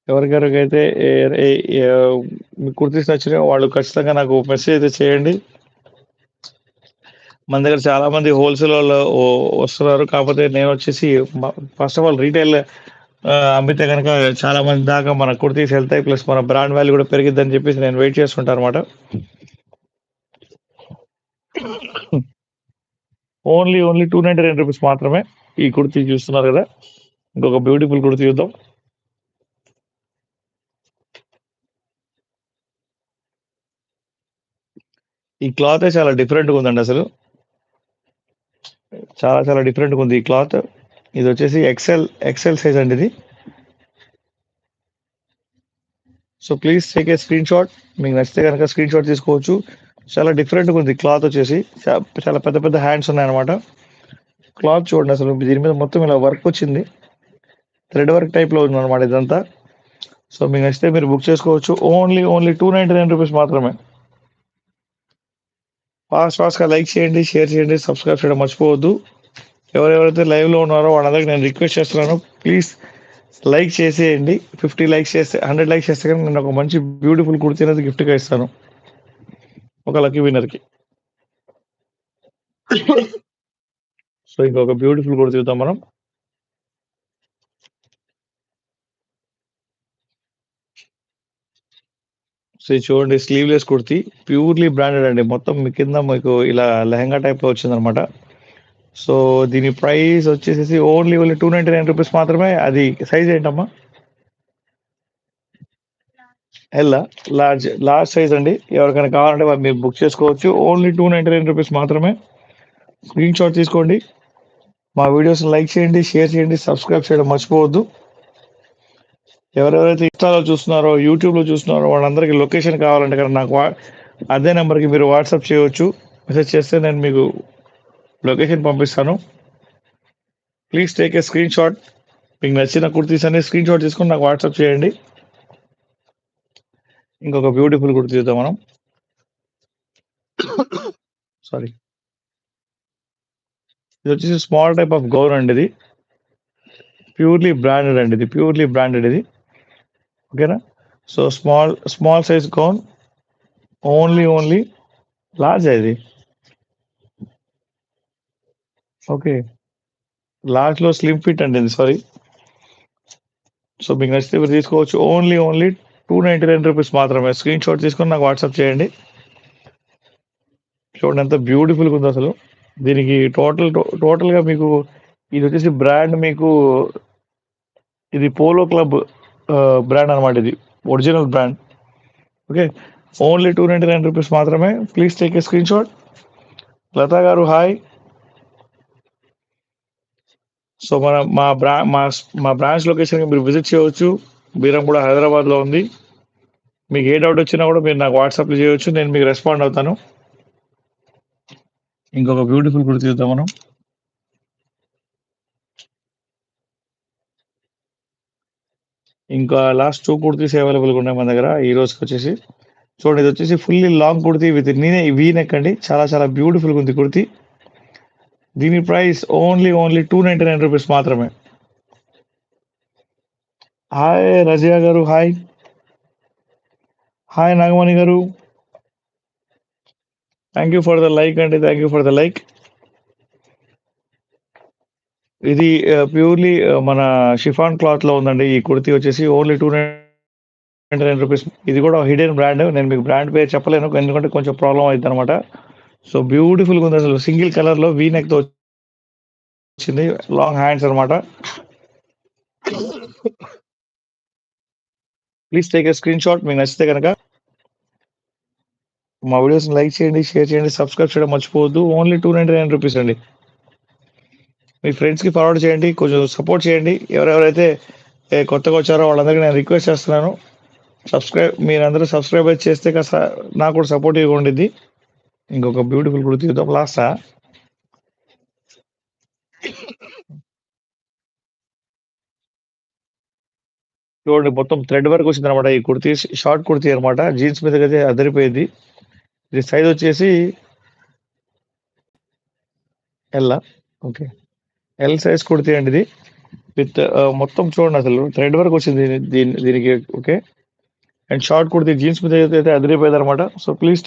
ఎవరికెవరికైతే ఏ ఏ ఆహ్, మీ కుర్తీస్ నచ్చినాయో వాళ్ళు ఖచ్చితంగా నాకు మెసేజ్ అయితే చేయండి. మన దగ్గర చాలా మంది హోల్‌సేల్ వాళ్ళు వస్తున్నారు. కాకపోతే నేనొచ్చేసి ఫస్ట్ ఆఫ్ ఆల్ రీటైల్ అమ్మితే గనక చాలా మంది దాకా మన కుర్తీస్ ఎళ్తాయి. ప్లస్ మన బ్రాండ్ వాల్యూ కూడా పెరిగిద్దని చెప్పేసి నేను వెయిట్ చేస్తుంటానన్నమాట. ఓన్లీ రూ. 299 మాత్రమే. ఈ కుర్తీ చూస్తున్నారు గదా! ఇంకొక బ్యూటిఫుల్ కుర్తీ చూద్దాం. ఈ క్లాతే చాలా డిఫరెంట్‌గా ఉందండి అసలు. చాలా చాలా డిఫరెంట్‌గా ఉంది ఈ క్లాత్. ఇదొచ్చేసి ఎక్సెల్ సైజ్ అండి ఇది. So, please take a screenshot. మీకు నచ్చితే గనక స్క్రీన్‌షాట్ తీసుకోవచ్చు. చాలా డిఫరెంట్‌గా ఉంది క్లాత్ వచ్చేసి. చాలా పెద్ద పెద్ద హ్యాండ్స్ ఉన్నాయన్నమాట. క్లాత్ చూడండి అసలు దీని మీద మొత్తం ఇలా వర్క్ వచ్చింది. థ్రెడ్ వర్క్ టైప్‌లో ఉందన్నమాట ఇదంతా. సో, మీకు నచ్చితే మీరు బుక్ చేసుకోవచ్చు. ఓన్లీ రూ. 299 మాత్రమే. ఫాస్ట్‌గా లైక్ చేయండి, షేర్ చేయండి, సబ్స్క్రైబ్ చేయడం మర్చిపోవద్దు. ఎవరెవరైతే లైవ్‌లో ఉన్నారో వాళ్ళందరికి నేను రిక్వెస్ట్ చేస్తున్నాను. ప్లీజ్ లైక్ చేసేయండి. 50 లైక్స్ చేస్తే 100 లైక్స్ చేస్తే గనుక నేను ఒక మంచి బ్యూటిఫుల్ కుర్తీ అనేది గిఫ్ట్‌గా ఇస్తాను. ఒక లక్కీ విన్నర్‌కి. సో, ఇంకొక బ్యూటిఫుల్ కుర్తీ చూద్దాం మనం. సో, ఇది చూడండి స్లీవ్‌లెస్ కుర్తీ. ప్యూర్‌లీ బ్రాండెడ్ అండి. మొత్తం మీ కింద మీకు ఇలా లెహెంగా టైప్‌లో వచ్చిందనమాట. సో, దీని ప్రైస్ వచ్చేసేసి ఓన్లీ రూ. 299 మాత్రమే. అది సైజ్ ఏంటమ్మా? ఎల్లా? లార్జ్ సైజ్ అండి. ఎవరికైనా కావాలంటే మీరు బుక్ చేసుకోవచ్చు. ఓన్లీ రూ. 299 మాత్రమే. స్క్రీన్‌షాట్ తీసుకోండి. మా వీడియోస్‌ని లైక్ చేయండి, షేర్ చేయండి, సబ్స్క్రైబ్ చేయడం మర్చిపోవద్దు. ఎవరెవరైతే ఇన్‌స్టాలో చూస్తున్నారో, యూట్యూబ్‌లో చూస్తున్నారో వాళ్ళందరికీ లొకేషన్ కావాలంటే గనక నాకు అదే నంబర్‌కి మీరు వాట్సాప్ చేయవచ్చు. మెసేజ్ చేస్తే నేను మీకు లొకేషన్ పంపిస్తాను. Please take a screenshot. మీకు నచ్చిన కుర్తీస్ అన్ని స్క్రీన్‌షాట్ తీసుకొని నాకు వాట్సాప్ చేయండి. ఇంకొక బ్యూటిఫుల్ కుర్తీ చూద్దాం మనం. సారీ. ఇదొచ్చేసి స్మాల్ టైప్ ఆఫ్ గౌన్ అండి ఇది. ప్యూర్‌లీ బ్రాండెడ్ అండి ఇది. ప్యూర్‌లీ బ్రాండెడ్ ఇది. ఓకేనా? So, small size gown only లార్జా ఇది? ఓకే. లార్జ్‌లో స్లిమ్ ఫిట్ అండి ఇది. సారీ. సో, మీకు నచ్చితే మీరు తీసుకోవచ్చు. ఓన్లీ రూ. 299 మాత్రమే. స్క్రీన్‌షాట్ తీసుకొని నాకు వాట్సాప్ చేయండి. చూడండి ఎంత బ్యూటిఫుల్‌గా ఉందో అసలు. దీనికి టోటల్‌గా మీకు ఇదొచ్చేసి బ్రాండ్ మీకు ఇది పోలో క్లబ్ బ్రాండ్ అన్నమాట ఇది. Original brand. ఓకే. ఓన్లీ రూ. 299 మాత్రమే. Please take a screenshot. Latha గారు హాయ్. సో, మన మా బ్రా మా మా బ్రాంచ్ లొకేషన్‌కి మీరు విజిట్ చేయవచ్చు. బీరంగూడ హైదరాబాద్‌లో ఉంది. మీకు ఏ డౌట్ వచ్చినా కూడా మీరు నాకు వాట్సాప్‌లో చేయొచ్చు. నేను మీకు రెస్పాండ్ అవుతాను. ఇంకొక బ్యూటిఫుల్ కుర్తీ చూద్దాం మనం. ఇంకా లాస్ట్ 2 కుర్తీస్ అవైలబుల్‌గా ఉన్నాయి మన దగ్గర ఈ రోజుకొచ్చేసి. చూడండి ఇదొచ్చేసి fully long kurti with V neck అండి. చాలా చాలా బ్యూటిఫుల్‌గా ఉంది కుర్తీ. దీని ప్రైస్ ఓన్లీ రూ. 299 మాత్రమే. హాయ్ రజియా గారు హాయ్. హాయ్ నాగమణి గారు. Thank you for the like అండి. Thank you for the like. ఇది ప్యూర్‌లీ మన షిఫాన్ క్లాత్‌లో ఉందండి. ఈ కుర్తీ వచ్చేసి ఓన్లీ రూ. 299. ఇది కూడా హిడెన్ బ్రాండ్. నేను మీకు బ్రాండ్ పేరు చెప్పలేను. ఎందుకంటే కొంచెం ప్రాబ్లమ్ అయిద్దనమాట. సో, బ్యూటిఫుల్‌గా ఉంది అసలు. సింగిల్ కలర్‌లో వీ నెక్‌తో వచ్చింది. లాంగ్ హ్యాండ్స్ అనమాట. ప్లీజ్ టేక్ ఏ స్క్రీన్‌షాట్ మీకు నచ్చితే గనక. మా వీడియోస్‌ని లైక్ చేయండి, షేర్ చేయండి, సబ్స్క్రైబ్ చేయడం మర్చిపోవద్దు. ఓన్లీ రూ. 299 అండి. మీ ఫ్రెండ్స్‌కి ఫార్వర్డ్ చేయండి. కొంచెం సపోర్ట్ చేయండి. ఎవరెవరైతే కొత్తగా వచ్చారో వాళ్ళందరికీ నేను రిక్వెస్ట్ చేస్తున్నాను. మీరందరూ సబ్స్క్రైబ్ అయితే చేస్తే కాస్త నాకు కూడా సపోర్టివ్‌గా ఉండిద్ది. ఇంకొక బ్యూటిఫుల్ కుర్తీ చూద్దాం లాస్టా? చూడండి మొత్తం థ్రెడ్ వర్క్ వచ్చిందనమాట. ఈ కుర్తీ షార్ట్ కుర్తీ అనమాట. జీన్స్ మీదకైతే అదిరిపోయిద్ది. ఇది సైజ్ వచ్చేసి ఎల్లా? ఓకే. ఎల్ సైజ్ కుర్తీ అండి ఇది. విత్ మొత్తం చూడండి అసలు థ్రెడ్ వర్క్ వచ్చింది దీనికి. Okay, and short kurti jeans మీద అయితే అదిరిపోయింది అనమాట. So please